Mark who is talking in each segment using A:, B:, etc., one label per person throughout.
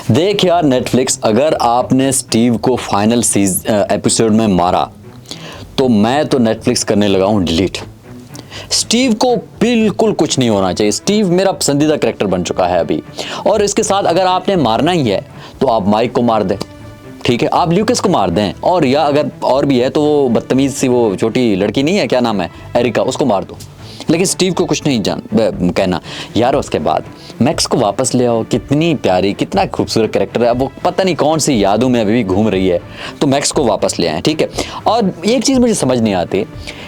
A: देख यार नेटफ्लिक्स, अगर आपने स्टीव को फाइनल एपिसोड में मारा तो मैं तो नेटफ्लिक्स करने लगा हूँ डिलीट। स्टीव को बिल्कुल कुछ नहीं होना चाहिए। स्टीव मेरा पसंदीदा कैरेक्टर बन चुका है अभी। और इसके साथ अगर आपने मारना ही है तो आप माइक को मार दें, ठीक है, आप ल्यूकस को मार दें, और या अगर और भी है तो वो बदतमीज सी वो छोटी लड़की नहीं है, क्या नाम है, एरिका, उसको मार दो। लेकिन स्टीव को कुछ नहीं कहना यार। उसके बाद मैक्स को वापस ले आओ, कितनी प्यारी, कितना खूबसूरत कैरेक्टर है। अब वो पता नहीं कौन सी यादों में अभी भी घूम रही है, तो मैक्स को वापस ले आए, ठीक है। और एक चीज़ मुझे समझ नहीं आती,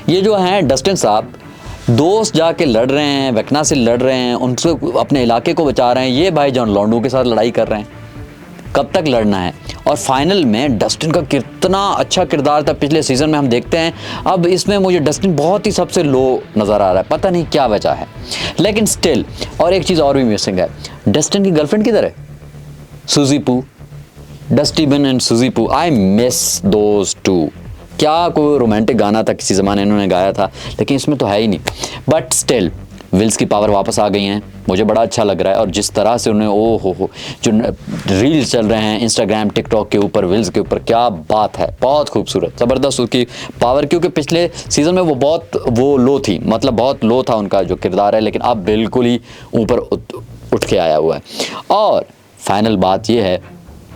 A: ये जो हैं डस्टिन साहब दोस्त जाके लड़ रहे हैं, वेकना से लड़ रहे हैं, उनसे अपने इलाके को बचा रहे हैं, ये भाई जॉन लॉन्डो के साथ लड़ाई कर रहे हैं। कब तक लड़ना है? और फाइनल में डस्टिन का कितना अच्छा किरदार था पिछले सीजन में, हम देखते हैं। अब इसमें मुझे डस्टिन बहुत ही सबसे लो नज़र आ रहा है, पता नहीं क्या वजह है, लेकिन स्टिल। और एक चीज़ और भी मिसिंग है, डस्टिन की गर्लफ्रेंड किधर है? सूजी पू, डस्टी बिन एंड सूजी पू, आई मिस दोज टू। क्या कोई रोमांटिक गाना था किसी ज़माने इन्होंने गाया था, लेकिन इसमें तो है ही नहीं। बट स्टिल विल्स की पावर वापस आ गई हैं, मुझे बड़ा अच्छा लग रहा है। और जिस तरह से उन्हें ओ हो जो रील्स चल रहे हैं इंस्टाग्राम टिकटॉक के ऊपर विल्स के ऊपर, क्या बात है, बहुत खूबसूरत, ज़बरदस्त उसकी पावर। क्योंकि पिछले सीज़न में वो लो थी, मतलब बहुत लो था उनका जो किरदार है, लेकिन अब बिल्कुल ही ऊपर उठ के आया हुआ है। और फाइनल बात यह है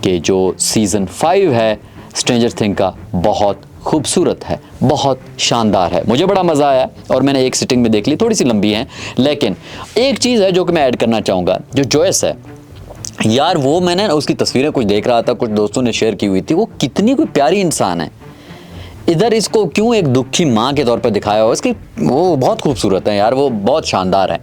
A: कि जो सीज़न 5 है स्ट्रेंजर थिंग का, बहुत खूबसूरत है, बहुत शानदार है, मुझे बड़ा मज़ा आया। और मैंने एक सिटिंग में देख ली, थोड़ी सी लंबी है, लेकिन एक चीज़ है जो कि मैं ऐड करना चाहूँगा। जो जॉयस है यार, वो मैंने उसकी तस्वीरें कुछ देख रहा था, कुछ दोस्तों ने शेयर की हुई थी, वो कितनी कोई प्यारी इंसान है। इधर इसको क्यों एक दुखी माँ के तौर पर दिखाया हो, इसकी वो बहुत खूबसूरत है यार, वो बहुत शानदार है।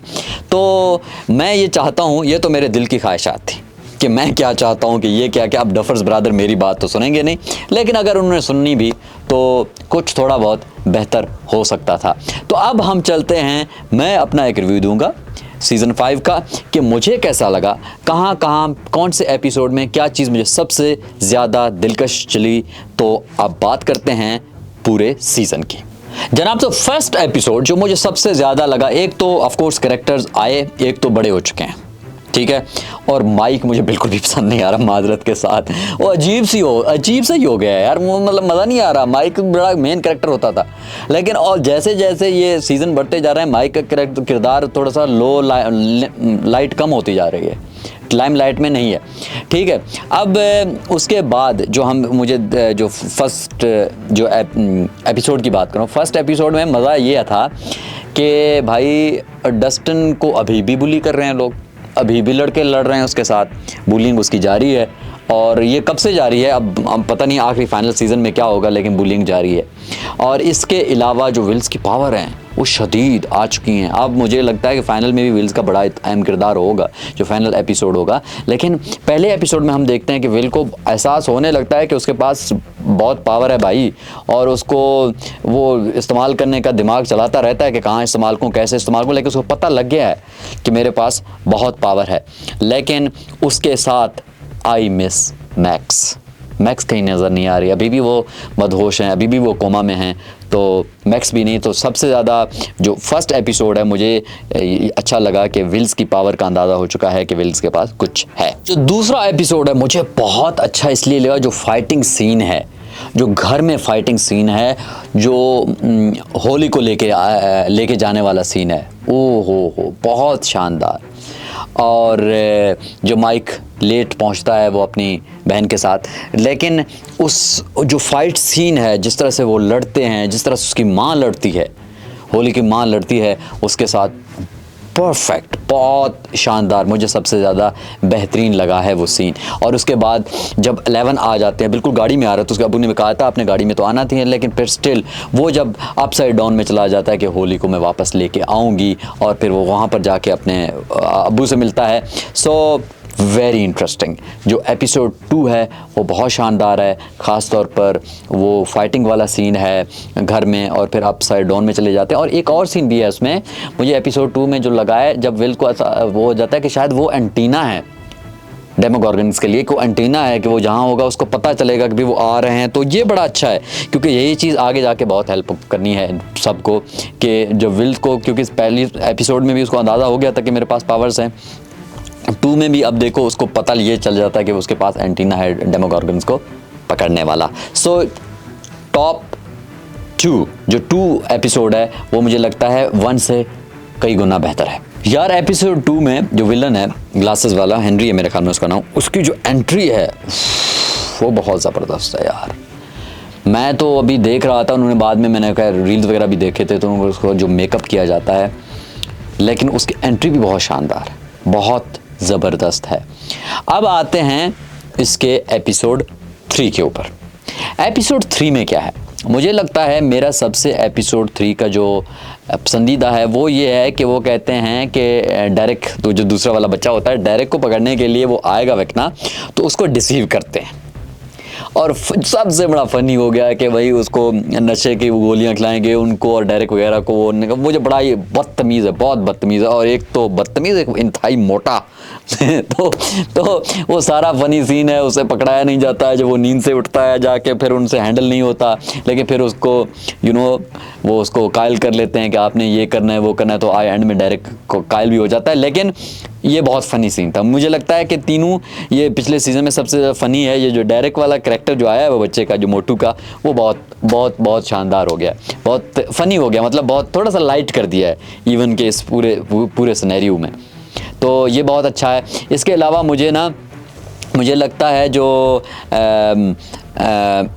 A: तो मैं ये चाहता हूँ, ये तो मेरे दिल की ख्वाहिशात थी कि मैं क्या चाहता हूँ कि ये क्या क्या। अब डफर्स ब्रदर मेरी बात तो सुनेंगे नहीं, लेकिन अगर उन्होंने सुननी भी तो कुछ थोड़ा बहुत बेहतर हो सकता था। तो अब हम चलते हैं, मैं अपना एक रिव्यू दूंगा सीज़न 5 का कि मुझे कैसा लगा, कहाँ कहाँ कौन से एपिसोड में क्या चीज़ मुझे सबसे ज़्यादा दिलकश चली। तो अब बात करते हैं पूरे सीज़न की। जनाब, तो फर्स्ट एपिसोड जो मुझे सबसे ज़्यादा लगा, एक तो ऑफकोर्स कैरेक्टर्स आए, एक तो बड़े हो चुके हैं, ठीक है। और माइक मुझे बिल्कुल भी पसंद नहीं आ रहा, माजरत के साथ, वो अजीब सा ही हो गया है यार, मतलब मज़ा नहीं आ रहा। माइक बड़ा मेन कैरेक्टर होता था, लेकिन और जैसे जैसे ये सीज़न बढ़ते जा रहे हैं, माइक का किरदार थोड़ा सा लो, लाइट कम होती जा रही है, लाइमलाइट में नहीं है, ठीक है। अब उसके बाद मुझे जो फर्स्ट जो एपिसोड की बात करूँ, फर्स्ट एपिसोड में मज़ा ये था कि भाई डस्टिन को अभी भी बुली कर रहे हैं लोग, अभी भी लड़के लड़ रहे हैं उसके साथ, बुलिंग उसकी जारी है। और ये कब से जारी है अब पता नहीं आखिरी फाइनल सीज़न में क्या होगा, लेकिन बुलिंग जारी है। और इसके अलावा जो विल्स की पावर हैं वो शदीद आ चुकी हैं। अब मुझे लगता है कि फाइनल में भी विल्स का बड़ा अहम किरदार होगा, जो फाइनल एपिसोड होगा। लेकिन पहले एपिसोड में हम देखते हैं कि विल को एहसास होने लगता है कि उसके पास बहुत पावर है भाई, और उसको वो इस्तेमाल करने का दिमाग चलाता रहता है कि कहाँ इस्तेमाल करूँ, कैसे इस्तेमाल करूँ। लेकिन उसको पता लग गया है कि मेरे पास बहुत पावर है। लेकिन उसके साथ आई मिस मैक्स कहीं नज़र नहीं आ रही, अभी भी वो मदहोश हैं, अभी भी वो कोमा में हैं, तो मैक्स भी नहीं। तो सबसे ज़्यादा जो फर्स्ट एपिसोड है मुझे अच्छा लगा कि विल्स की पावर का अंदाज़ा हो चुका है कि विल्स के पास कुछ है। जो दूसरा एपिसोड है मुझे बहुत अच्छा इसलिए लगा, जो फाइटिंग सीन है, जो घर में फाइटिंग सीन है, जो होली को लेके जाने वाला सीन है, ओ हो बहुत शानदार। और जो माइक लेट पहुंचता है वो अपनी बहन के साथ, लेकिन उस जो फाइट सीन है, जिस तरह से वो लड़ते हैं, जिस तरह से उसकी माँ लड़ती है, होली की माँ लड़ती है उसके साथ, परफेक्ट, बहुत शानदार, मुझे सबसे ज़्यादा बेहतरीन लगा है वो सीन। और उसके बाद जब 11 आ जाते हैं, बिल्कुल गाड़ी में आ रहा है, तो उसके अबू ने कहा था अपने गाड़ी में तो आना थी, लेकिन फिर स्टिल वो जब अपसाइड डाउन में चला जाता है कि होली को मैं वापस लेके आऊँगी, और फिर वो वहाँ पर जाके अपने अबू से मिलता है। So very interesting. जो एपिसोड 2 है वो बहुत शानदार है, ख़ास तौर पर वो फाइटिंग वाला सीन है घर में, और फिर अपसाइड डाउन में चले जाते हैं। और एक और सीन भी है उसमें, मुझे एपिसोड 2 में जो लगा है, जब विल को वो हो जाता है कि शायद वो एंटीना है डेमोगॉर्गन्स के लिए, को एंटीना है कि वो जहाँ होगा उसको पता चलेगा कि भी वो आ रहे हैं। तो ये बड़ा अच्छा है, क्योंकि यही चीज़ आगे जाके बहुत हेल्प करनी है सबको, कि जो विल को, क्योंकि पहली एपिसोड में भी उसको अंदाज़ा हो गया था कि मेरे पास पावर्स हैं, 2 में भी अब देखो उसको पता ये चल जाता है कि उसके पास एंटीना है डेमोगोर्गन्स को पकड़ने वाला। सो टॉप 2 जो 2 एपिसोड है वो मुझे लगता है 1 से कई गुना बेहतर है यार। एपिसोड 2 में जो विलन है ग्लासेस वाला, हेनरी है मेरे ख्याल में उसका नाम, उसकी जो एंट्री है वो बहुत ज़बरदस्त है यार। मैं तो अभी देख रहा था, उन्होंने बाद में मैंने कहा रील्स वगैरह भी देखे थे, तो उसको जो मेकअप किया जाता है, लेकिन उसकी एंट्री भी बहुत शानदार है, बहुत ज़बरदस्त है। अब आते हैं इसके एपिसोड 3 के ऊपर। एपिसोड 3 में क्या है, मुझे लगता है मेरा सबसे एपिसोड 3 का जो पसंदीदा है वो ये है कि वो कहते हैं कि डेरेक, तो जो दूसरा वाला बच्चा होता है, डेरेक को पकड़ने के लिए वो आएगा वेक्ना, तो उसको डिसीव करते हैं। और सबसे बड़ा फ़नी हो गया कि भाई उसको नशे की गोलियां खिलाएंगे उनको, और डेरेक वगैरह को वो जो बड़ा ये बदतमीज़ है, बहुत बदतमीज़ है, और एक तो बदतमीज़ एक इंतहाई मोटा तो वो सारा फ़नी सीन है, उसे पकड़ाया नहीं जाता है, जब वो नींद से उठता है जाके फिर उनसे हैंडल नहीं होता, लेकिन फिर उसको वो उसको कायल कर लेते हैं कि आपने ये करना है वो करना है, तो आई एंड में डेरेक को कायल भी हो जाता है। लेकिन ये बहुत फ़नी सीन था, मुझे लगता है कि तीनों ये पिछले सीज़न में सबसे ज़्यादा फ़नी है। ये जो डेरेक वाला करैक्टर जो आया है वो बच्चे का, जो मोटू का, वो बहुत बहुत बहुत शानदार हो गया, बहुत फ़नी हो गया, मतलब बहुत थोड़ा सा लाइट कर दिया है इवन के इस पूरे सिनेरियो में, तो ये बहुत अच्छा है। इसके अलावा मुझे लगता है जो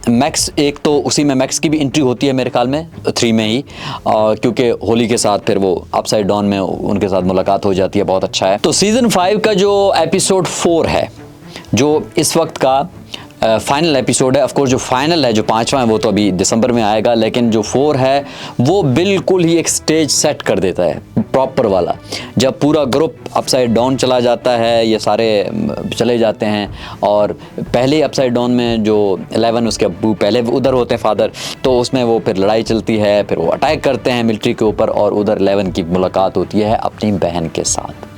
A: मैक्स, एक तो उसी में मैक्स की भी एंट्री होती है मेरे ख्याल में 3 में ही, क्योंकि होली के साथ फिर वो अपसाइड डाउन में उनके साथ मुलाकात हो जाती है, बहुत अच्छा है। तो सीज़न 5 का जो एपिसोड 4 है, जो इस वक्त का फाइनल एपिसोड है, ऑफ कोर्स जो फाइनल है, जो 5वां है, वो तो अभी दिसंबर में आएगा, लेकिन जो 4 है वो बिल्कुल ही एक स्टेज सेट कर देता है प्रॉपर वाला, जब पूरा ग्रुप अपसाइड डाउन चला जाता है, ये सारे चले जाते हैं, और पहले अपसाइड डाउन में जो 11 उसके अब्बू पहले उधर होते हैं फादर, तो उसमें वो फिर लड़ाई चलती है, फिर वो अटैक करते हैं मिलिट्री के ऊपर, और उधर 11 की मुलाकात होती है अपनी बहन के साथ।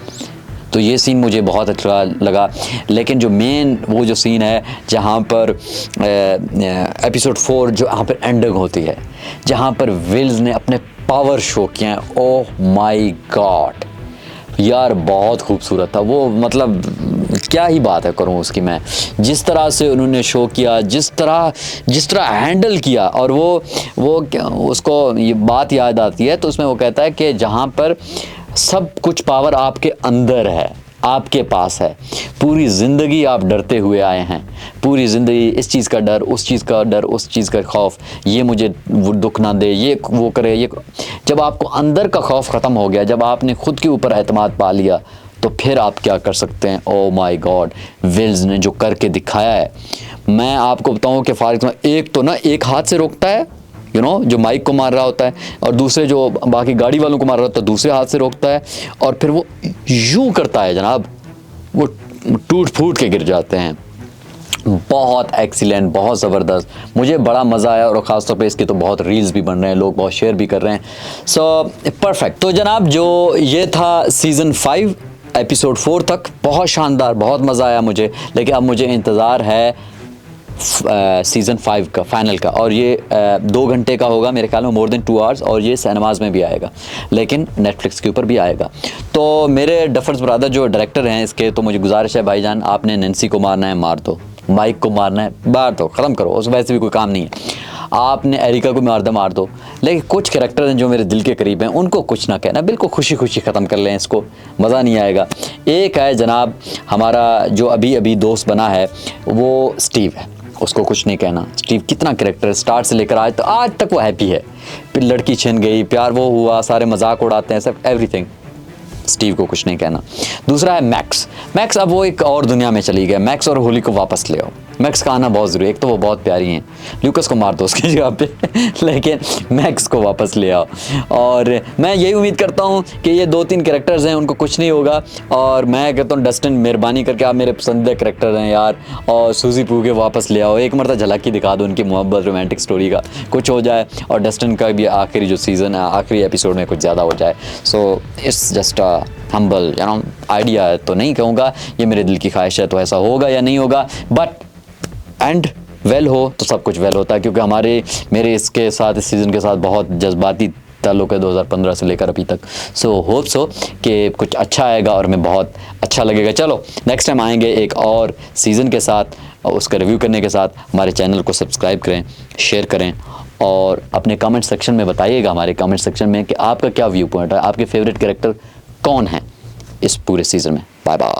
A: तो ये सीन मुझे बहुत अच्छा लगा। लेकिन जो मेन वो जो सीन है जहाँ पर एपिसोड 4 जो यहाँ पर एंडिंग होती है, जहाँ पर विल्स ने अपने पावर शो किए हैं, ओह माय गॉड यार, बहुत खूबसूरत था वो, मतलब क्या ही बात है करूँ उसकी मैं, जिस तरह से उन्होंने शो किया, जिस तरह हैंडल किया, और वो उसको ये बात याद आती है, तो उसमें वो कहता है कि जहाँ पर सब कुछ पावर आपके अंदर है, आपके पास है, पूरी ज़िंदगी आप डरते हुए आए हैं, पूरी ज़िंदगी इस चीज़ का डर, उस चीज़ का डर, उस चीज़ का खौफ, ये मुझे वो दुख ना दे, ये वो करे, ये जब आपको अंदर का खौफ ख़त्म हो गया, जब आपने खुद के ऊपर एतमाद पा लिया, तो फिर आप क्या कर सकते हैं। ओ माय गॉड, विल्स ने जो करके दिखाया है, मैं आपको बताऊँ कि फारिग एक तो ना एक हाथ से रोकता है, जो माइक को मार रहा होता है, और दूसरे जो बाकी गाड़ी वालों को मार रहा होता है दूसरे हाथ से रोकता है, और फिर वो यूं करता है जनाब, वो टूट फूट के गिर जाते हैं। बहुत एक्सीलेंट, बहुत ज़बरदस्त, मुझे बड़ा मज़ा आया, और ख़ासतौर पे इसके तो बहुत रील्स भी बन रहे हैं, लोग बहुत शेयर भी कर रहे हैं। So perfect. तो जनाब जो ये था सीज़न 5 एपिसोड 4 तक, बहुत शानदार, बहुत मज़ा आया मुझे। लेकिन अब मुझे इंतज़ार है सीज़न 5 का, फाइनल का, और ये 2 घंटे का होगा मेरे ख्याल में, मोर देन 2 आवर्स, और ये सिनेमाज में भी आएगा, लेकिन नेटफ्लिक्स के ऊपर भी आएगा। तो मेरे डफर्स ब्रदर जो डायरेक्टर हैं इसके, तो मुझे गुजारिश है भाईजान, आपने नैन्सी को मारना है मार दो, माइक को मारना है मार दो, ख़त्म करो, उस वैसे भी कोई काम नहीं है। आपने एरिका को मार दो, लेकिन कुछ कैरेक्टर हैं जो मेरे दिल के करीब हैं, उनको कुछ ना कहना, बिल्कुल खुशी खुशी ख़त्म कर लें इसको, मज़ा नहीं आएगा। एक है जनाब हमारा जो अभी दोस्त बना है, वो स्टीव है, उसको कुछ नहीं कहना। स्टीव कितना कैरेक्टर स्टार्ट से लेकर आज तक वो हैप्पी है, फिर लड़की छिन गई, प्यार वो हुआ, सारे मजाक उड़ाते हैं, सब एवरीथिंग, स्टीव को कुछ नहीं कहना। दूसरा है मैक्स अब वो एक और दुनिया में चली गया। मैक्स और होली को वापस ले आओ, मैक्स का आना बहुत ज़रूरी है, एक तो वो बहुत प्यारी हैं, ल्यूकस को मार दो उसकी जगह पे लेकिन मैक्स को वापस ले आओ। और मैं यही उम्मीद करता हूँ कि ये 2-3 कैरेक्टर्स हैं उनको कुछ नहीं होगा, और मैं कहता हूँ डस्टिन मेहरबानी करके आप मेरे पसंदीदा कैरेक्टर हैं यार, और सूजी पू के वापस ले आओ, एक मरतबा झलक ही दिखा दो उनकी मोहब्बत रोमांटिक स्टोरी का, कुछ हो जाए, और डस्टिन का भी आखिरी जो सीज़न है, आखिरी एपिसोड में कुछ ज़्यादा हो जाए। So it's just humble idea, तो नहीं कहूँगा, ये मेरे दिल की ख्वाहिश है, तो ऐसा होगा या नहीं होगा, बट एंड वेल हो तो सब कुछ वेल होता है, क्योंकि मेरे इसके साथ, इस सीज़न के साथ बहुत जज्बाती ताल्लुक है 2015 से लेकर अभी तक। सो होप सो कि कुछ अच्छा आएगा और हमें बहुत अच्छा लगेगा। चलो नेक्स्ट टाइम आएंगे एक और सीज़न के साथ, उसका रिव्यू करने के साथ। हमारे चैनल को सब्सक्राइब करें, शेयर करें और अपने कमेंट सेक्शन में बताइएगा, हमारे कमेंट सेक्शन में कि आपका क्या व्यू पॉइंट है, आपके फेवरेट कैरेक्टर कौन है इस पूरे सीज़न में। Bye bye.